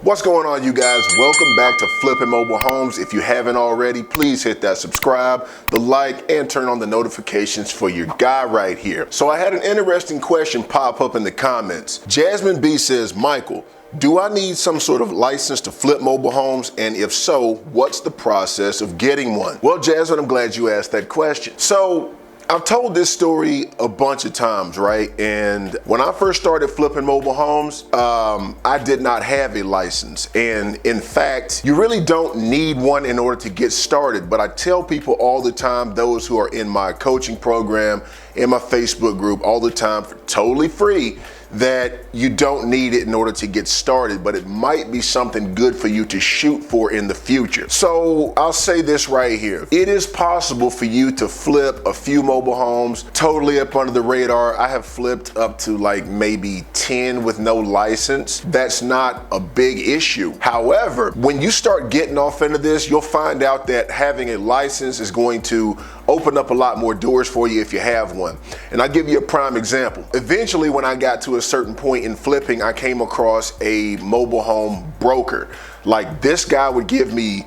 What's going on, you guys? Welcome back to Flipping Mobile Homes. If you haven't already, please hit that subscribe, the like, and turn on the notifications for your guy right here. So I had an interesting question pop up in the comments. Jasmine B says, Michael, do I need some sort of license to flip mobile homes? And if so, what's the process of getting one? Well, Jasmine, I'm glad you asked that question. So I've told this story a bunch of times, right? And when I first started flipping mobile homes, I did not have a license. And in fact, you really don't need one in order to get started. But I tell people all the time, those who are in my coaching program, in my Facebook group all the time for totally free, that you don't need it in order to get started, but it might be something good for you to shoot for in the future. So I'll say this right here. It is possible for you to flip a few mobile homes totally up under the radar. I have flipped up to like maybe 10 with no license. That's not a big issue. However, when you start getting off into this, you'll find out that having a license is going to open up a lot more doors for you if you have one. And I'll give you a prime example. Eventually, when I got to a certain point in flipping, I came across a mobile home broker. Like, this guy would give me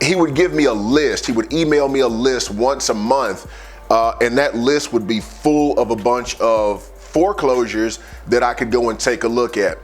he would give me a list. He would email me a list once a month, and that list would be full of a bunch of foreclosures that I could go and take a look at.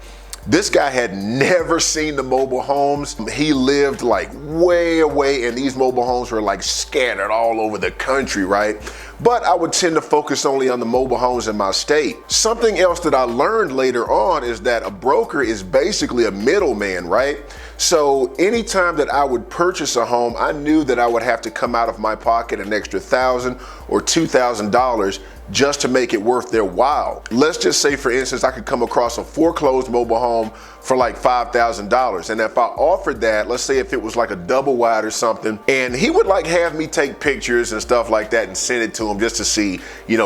This guy had never seen the mobile homes. He lived like way away, and these mobile homes were like scattered all over the country, right? But I would tend to focus only on the mobile homes in my state. Something else that I learned later on is that a broker is basically a middleman, right? So anytime that I would purchase a home, I knew that I would have to come out of my pocket an extra $1,000 or $2,000 just to make it worth their while. Let's just say, for instance, I could come across a foreclosed mobile home for like $5,000. And if I offered that, let's say if it was like a double wide or something, and he would like have me take pictures and stuff like that and send it to him just to see,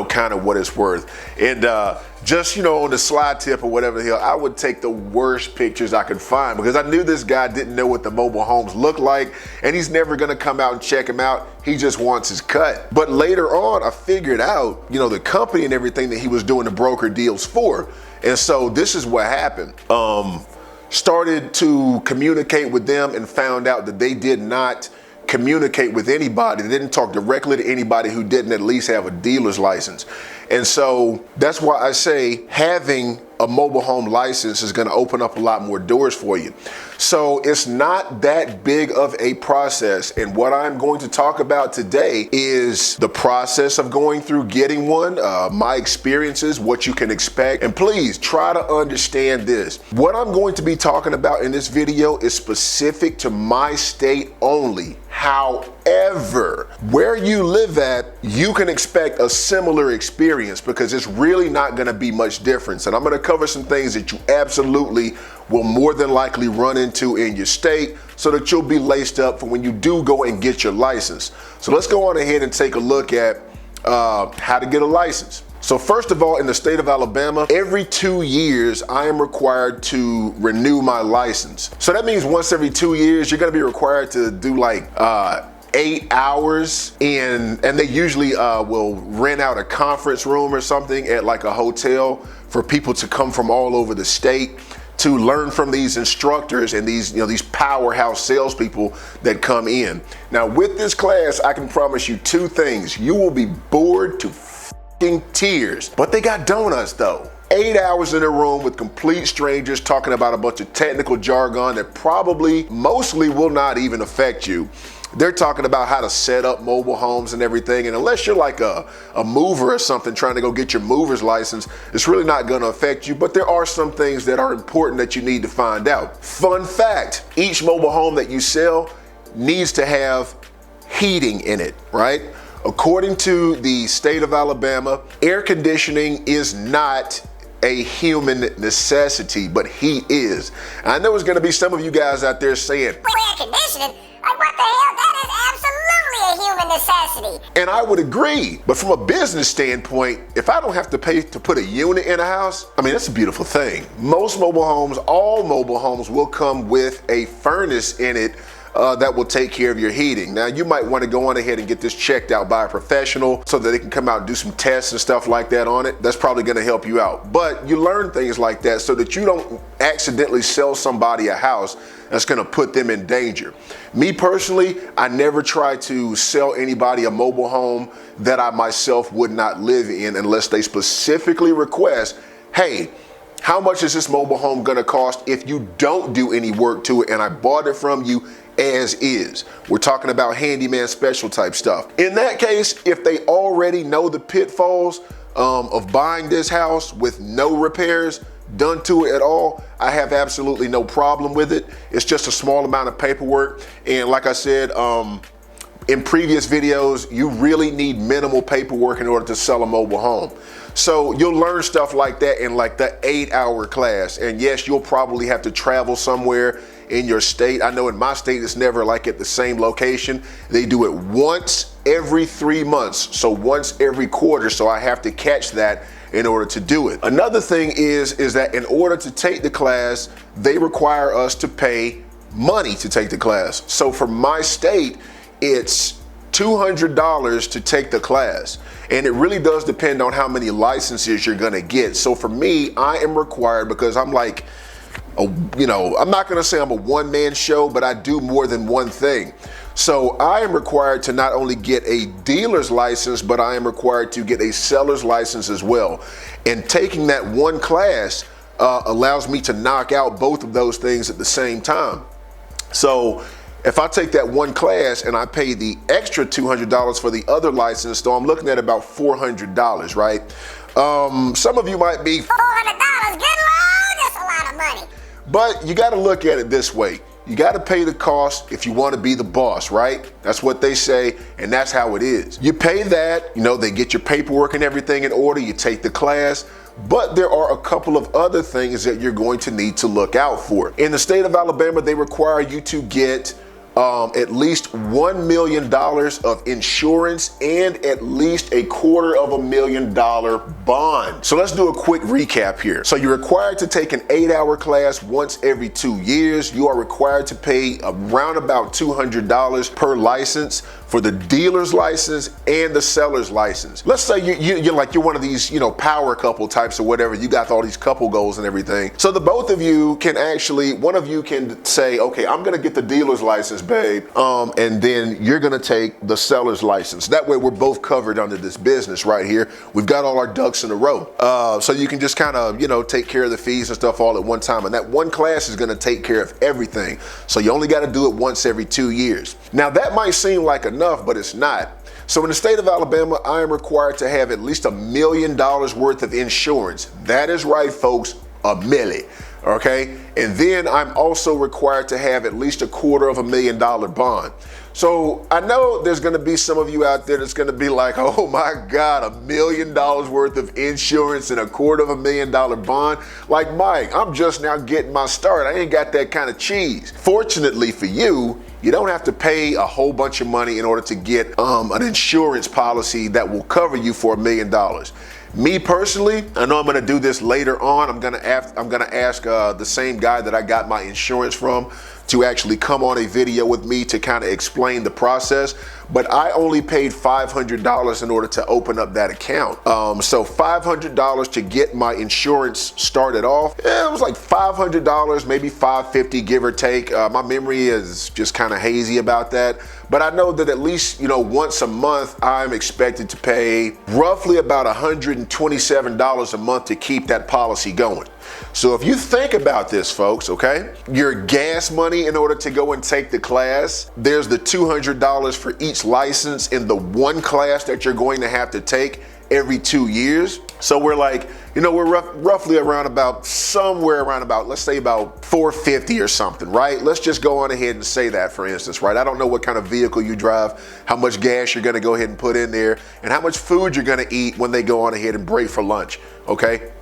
kind of what it's worth. And just, on the slide tip or whatever the hell, I would take the worst pictures I could find because I knew this guy didn't know what the mobile homes look like, and he's never gonna come out and check them out. He just wants his cut. But later on, I figured out, the company and everything that he was doing the broker deals for. And so this is what happened. Started to communicate with them and found out that they did not communicate with anybody. They didn't talk directly to anybody who didn't at least have a dealer's license. And so that's why I say having a mobile home license is going to open up a lot more doors for you. So it's not that big of a process. And what I'm going to talk about today is the process of going through getting one, my experiences, what you can expect. And please try to understand this. What I'm going to be talking about in this video is specific to my state only. However, where you live at, you can expect a similar experience because it's really not going to be much difference. And I'm going to cover some things that you absolutely will more than likely run into in your state so that you'll be laced up for when you do go and get your license. So let's go on ahead and take a look at how to get a license. So first of all, in the state of Alabama, every 2 years, I am required to renew my license. So that means once every 2 years, you're gonna be required to do like 8 hours and they usually will rent out a conference room or something at like a hotel for people to come from all over the state to learn from these instructors and these powerhouse salespeople that come in. Now with this class, I can promise you two things. You will be bored to tears, but they got donuts though. 8 hours in a room with complete strangers talking about a bunch of technical jargon that mostly will not even affect you. They're talking about how to set up mobile homes and everything. And unless you're like a mover or something trying to go get your mover's license, it's really not going to affect you. But there are some things that are important that you need to find out. Fun fact, each mobile home that you sell needs to have heating in it, right? According to the state of Alabama, air conditioning is not a human necessity, but heat is. I know there's gonna be some of you guys out there saying, air conditioning? Like what the hell? That is absolutely a human necessity. And I would agree, but from a business standpoint, if I don't have to pay to put a unit in a house, I mean, that's a beautiful thing. Most mobile homes, all mobile homes will come with a furnace in it that will take care of your heating. Now, you might want to go on ahead and get this checked out by a professional so that they can come out and do some tests and stuff like that on it. That's probably going to help you out. But you learn things like that so that you don't accidentally sell somebody a house that's going to put them in danger. Me personally, I never try to sell anybody a mobile home that I myself would not live in unless they specifically request, hey, how much is this mobile home going to cost if you don't do any work to it and I bought it from you as is? We're talking about handyman special type stuff. In that case, if they already know the pitfalls of buying this house with no repairs done to it at all, I have absolutely no problem with it. It's just a small amount of paperwork. And like I said, in previous videos, you really need minimal paperwork in order to sell a mobile home. So you'll learn stuff like that in like the 8-hour class. And yes, you'll probably have to travel somewhere in your state. I know in my state, it's never like at the same location. They do it once every 3 months. So once every quarter. So I have to catch that in order to do it. Another thing is that in order to take the class, they require us to pay money to take the class. So for my state, it's $200 to take the class. And it really does depend on how many licenses you're gonna get. So for me, I am required, because I'm like, I'm not gonna say I'm a one-man show, but I do more than one thing. So I am required to not only get a dealer's license, but I am required to get a seller's license as well. And taking that one class allows me to knock out both of those things at the same time. So if I take that one class and I pay the extra $200 for the other license, so I'm looking at about $400, right? Some of you might be, $400, good Lord, that's a lot of money. But you gotta look at it this way. You gotta pay the cost if you wanna be the boss, right? That's what they say, and that's how it is. You pay that, they get your paperwork and everything in order, you take the class, but there are a couple of other things that you're going to need to look out for. In the state of Alabama, they require you to get at least $1 million of insurance and at least $250,000 bond. So let's do a quick recap here. So you're required to take an 8-hour class once every 2 years. You are required to pay around about $200 per license for the dealer's license and the seller's license. Let's say you're one of these, power couple types or whatever. You got all these couple goals and everything. So the both of you can actually, one of you can say, okay, I'm gonna get the dealer's license, babe, and then you're gonna take the seller's license. That way we're both covered under this business right here. We've got all our ducks in a row. So you can just kind of, take care of the fees and stuff all at one time. And that one class is gonna take care of everything. So you only gotta do it once every 2 years. Now that might seem like enough, but it's not. So in the state of Alabama, I am required to have at least $1 million worth of insurance. That is right, folks, $1 million. Okay, and then I'm also required to have at least $250,000 bond. So I know there's going to be some of you out there that's going to be like, oh my God, $1 million worth of insurance and $250,000 bond. Like, Mike, I'm just now getting my start. I ain't got that kind of cheese. Fortunately for you, you don't have to pay a whole bunch of money in order to get an insurance policy that will cover you for $1 million. Me personally, I know I'm gonna do this later on. I'm gonna ask the same guy that I got my insurance from to actually come on a video with me to kind of explain the process. But I only paid $500 in order to open up that account. So $500 to get my insurance started off. It was like $500, maybe $550, give or take. My memory is just kind of hazy about that. But I know that at least, once a month, I'm expected to pay roughly about $127 a month to keep that policy going. So if you think about this, folks, okay, your gas money in order to go and take the class, there's the $200 for each license in the one class that you're going to have to take every 2 years. So we're like, we're roughly somewhere around about, let's say about $450 or something, right? Let's just go on ahead and say that, for instance, right? I don't know what kind of vehicle you drive, how much gas you're gonna go ahead and put in there, and how much food you're gonna eat when they go on ahead and break for lunch, okay?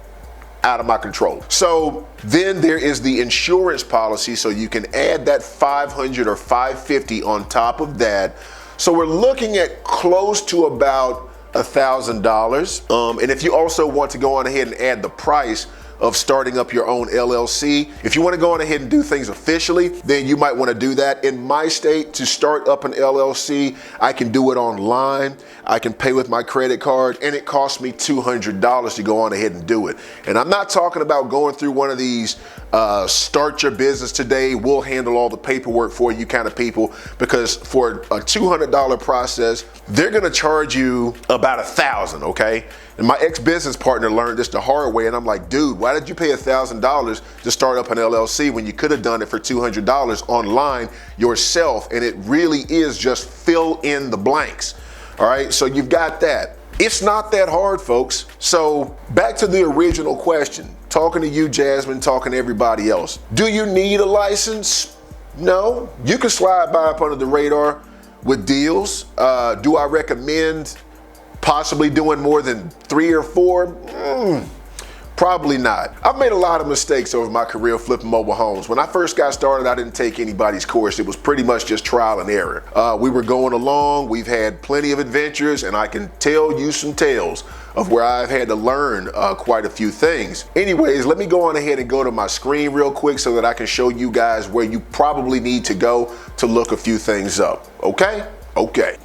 Out of my control. So then there is the insurance policy, so you can add that $500 or $550 on top of that. So we're looking at close to about $1,000. And if you also want to go on ahead and add the price of starting up your own LLC. If you want to go on ahead and do things officially, then you might want to do that. In my state, to start up an LLC, I can do it online. I can pay with my credit card, and it costs me $200 to go on ahead and do it. And I'm not talking about going through one of these start your business today, we'll handle all the paperwork for you kind of people, because for a $200 process, they're gonna charge you about $1,000, okay? And my ex-business partner learned this the hard way, and I'm like, dude, why did you pay $1,000 to start up an LLC when you could have done it for $200 online yourself? And it really is just fill in the blanks. All right, so you've got that. It's not that hard, folks. So back to the original question, talking to you, Jasmine, talking to everybody else. Do you need a license? No, you can slide by up under the radar with deals. Do I recommend possibly doing more than 3 or 4? Probably not. I've made a lot of mistakes over my career flipping mobile homes. When I first got started, I didn't take anybody's course. It was pretty much just trial and error. We were going along, we've had plenty of adventures, and I can tell you some tales of where I've had to learn quite a few things. Anyways, let me go on ahead and go to my screen real quick so that I can show you guys where you probably need to go to look a few things up, okay? Okay.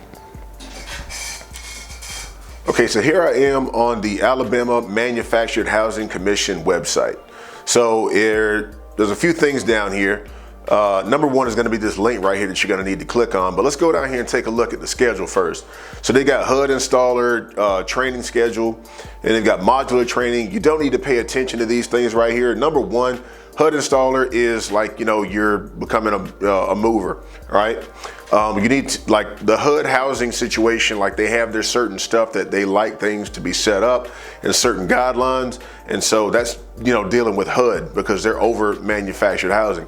Okay, so here I am on the Alabama Manufactured Housing Commission website. So there's a few things down here. Number one is gonna be this link right here that you're gonna need to click on, but let's go down here and take a look at the schedule first. So they got HUD installer training schedule, and they've got modular training. You don't need to pay attention to these things right here. Number one, HUD installer is like, you know, you're becoming a mover, right? You need to, like the HUD housing situation, like they have their certain stuff that they like things to be set up and certain guidelines. And so that's, you know, dealing with HUD because they're over manufactured housing.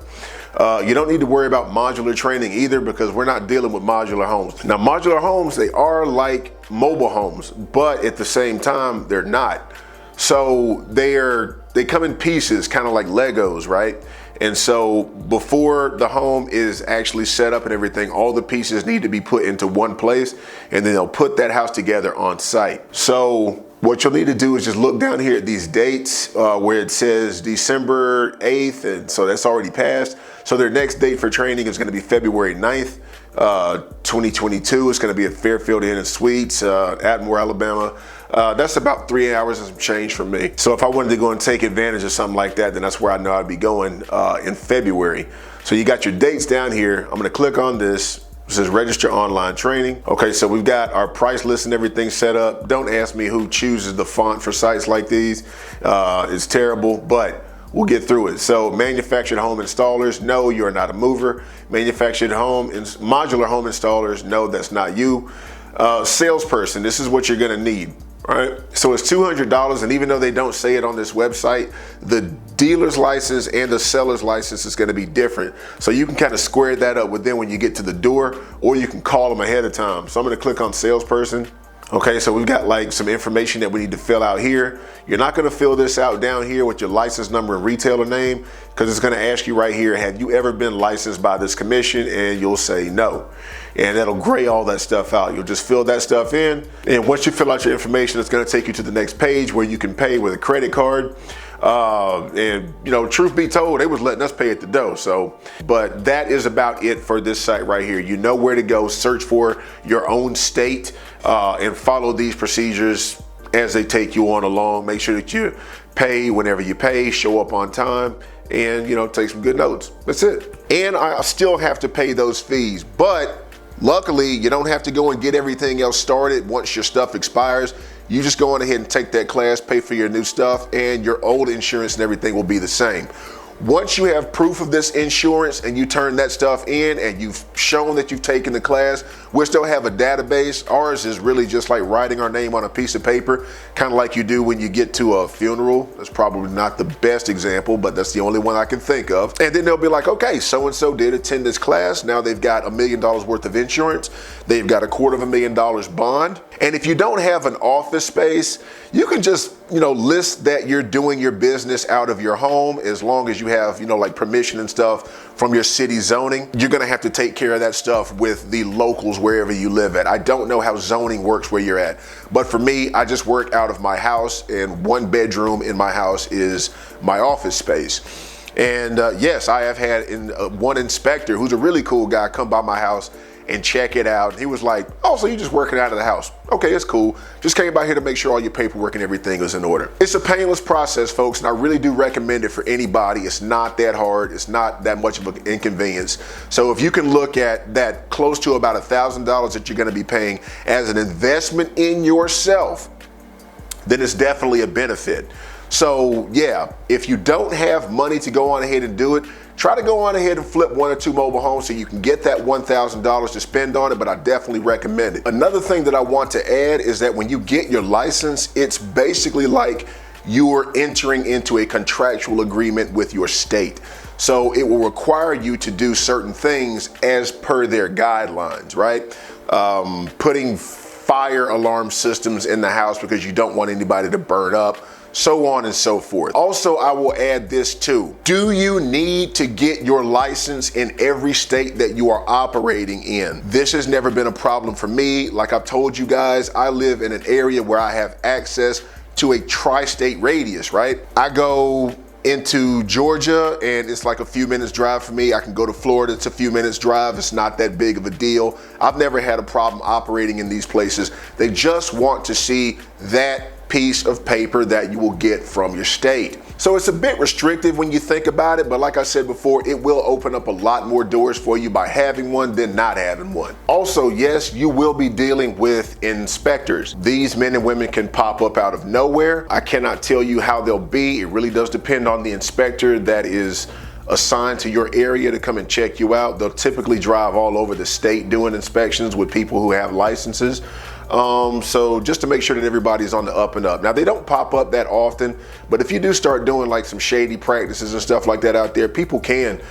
You don't need to worry about modular training either because we're not dealing with modular homes. Now, modular homes, they are like mobile homes, but at the same time, they're not. So they come in pieces, kind of like Legos, right? And so before the home is actually set up and everything, all the pieces need to be put into one place, and then they'll put that house together on site. So what you'll need to do is just look down here at these dates where it says December 8th, and so that's already passed. So their next date for training is gonna be February 9th, 2022. It's gonna be at Fairfield Inn and Suites, Atmore, Alabama. That's about 3 hours and some change for me. So if I wanted to go and take advantage of something like that, then that's where I know I'd be going in February. So you got your dates down here. I'm gonna click on this. It says register online training. Okay, so we've got our price list and everything set up. Don't ask me who chooses the font for sites like these. It's terrible, but we'll get through it. So manufactured home installers, no, you're not a mover. Manufactured home, modular home installers, no, that's not you. Salesperson, this is what you're gonna need. All right, so it's $200, and even though they don't say it on this website, the dealer's license and the seller's license is going to be different. So you can kind of square that up with them when you get to the door, or you can call them ahead of time. So I'm going to click on salesperson. Okay, so we've got like some information that we need to fill out here. You're not going to fill this out down here with your license number and retailer name, because it's going to ask you right here, have you ever been licensed by this commission? And you'll say no. And that'll gray all that stuff out. You'll just fill that stuff in. And once you fill out your information, it's going to take you to the next page where you can pay with a credit card. And you know, truth be told, they was letting us pay at the door. So, but that is about it for this site right here. You know where to go, search for your own state, and follow these procedures as they take you on along. Make sure that you pay whenever you pay, show up on time, and you know, take some good notes. That's it. And I still have to pay those fees, but luckily you don't have to go and get everything else started once your stuff expires. You just go on ahead and take that class, pay for your new stuff, and your old insurance and everything will be the same. Once you have proof of this insurance and you turn that stuff in and you've shown that you've taken the class, we'll still have a database. Ours is really just like writing our name on a piece of paper, kind of like you do when you get to a funeral. That's probably not the best example, but that's the only one I can think of. And then they'll be like, okay, so-and-so did attend this class. Now they've got $1 million worth of insurance. They've got $250,000 bond. And if you don't have an office space, you can just list that you're doing your business out of your home, as long as you have, like permission and stuff from your city zoning. You're gonna have to take care of that stuff with the locals wherever you live at. I don't know how zoning works where you're at, but for me, I just work out of my house, and 1 bedroom in my house is my office space. And yes, I have had one inspector who's a really cool guy come by my house and check it out. He was like, oh, so you're just working out of the house. Okay, it's cool. Just came by here to make sure all your paperwork and everything is in order. It's a painless process, folks, and I really do recommend it for anybody. It's not that hard. It's not that much of an inconvenience. So if you can look at that close to about $1,000 that you're gonna be paying as an investment in yourself, then it's definitely a benefit. So yeah, if you don't have money to go on ahead and do it, try to go on ahead and flip 1 or 2 mobile homes so you can get that $1,000 to spend on it, but I definitely recommend it. Another thing that I want to add is that when you get your license, it's basically like you are entering into a contractual agreement with your state. So it will require you to do certain things as per their guidelines, right? Putting fire alarm systems in the house because you don't want anybody to burn up, so on and so forth. Also, I will add this too. Do you need to get your license in every state that you are operating in? This has never been a problem for me. Like I've told you guys, I live in an area where I have access to a tri-state radius, right? I go into Georgia and it's like a few minutes drive for me. I can go to Florida, it's a few minutes drive. It's not that big of a deal. I've never had a problem operating in these places. They just want to see that piece of paper that you will get from your state. So it's a bit restrictive when you think about it, but like I said before, it will open up a lot more doors for you by having one than not having one. Also, yes, you will be dealing with inspectors. These men and women can pop up out of nowhere. I cannot tell you how they'll be. It really does depend on the inspector that is assigned to your area to come and check you out. They'll typically drive all over the state doing inspections with people who have licenses. So just to make sure that everybody's on the up and up. Now, they don't pop up that often, but if you do start doing like some shady practices and stuff like that out there, people can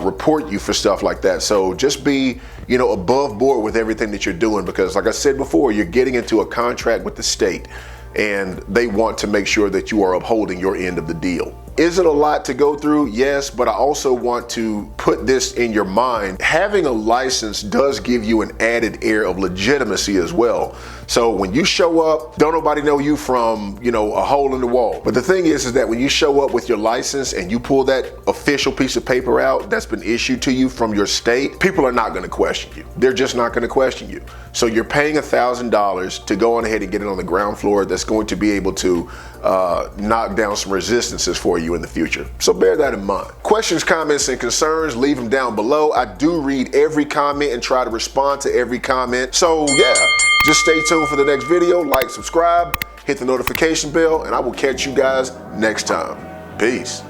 report you for stuff like that. So just be, above board with everything that you're doing, because like I said before, you're getting into a contract with the state and they want to make sure that you are upholding your end of the deal. Is it a lot to go through? Yes, but I also want to put this in your mind. Having a license does give you an added air of legitimacy as well. So when you show up, don't nobody know you from, a hole in the wall. But the thing is that when you show up with your license and you pull that official piece of paper out that's been issued to you from your state, people are not going to question you. They're just not going to question you. So you're paying $1,000 to go on ahead and get it on the ground floor that's going to be able to knock down some resistances for you in the future. So bear that in mind. Questions, comments, and concerns, leave them down below. I do read every comment and try to respond to every comment. So yeah, just stay tuned for the next video. Like, subscribe, hit the notification bell, and I will catch you guys next time. Peace.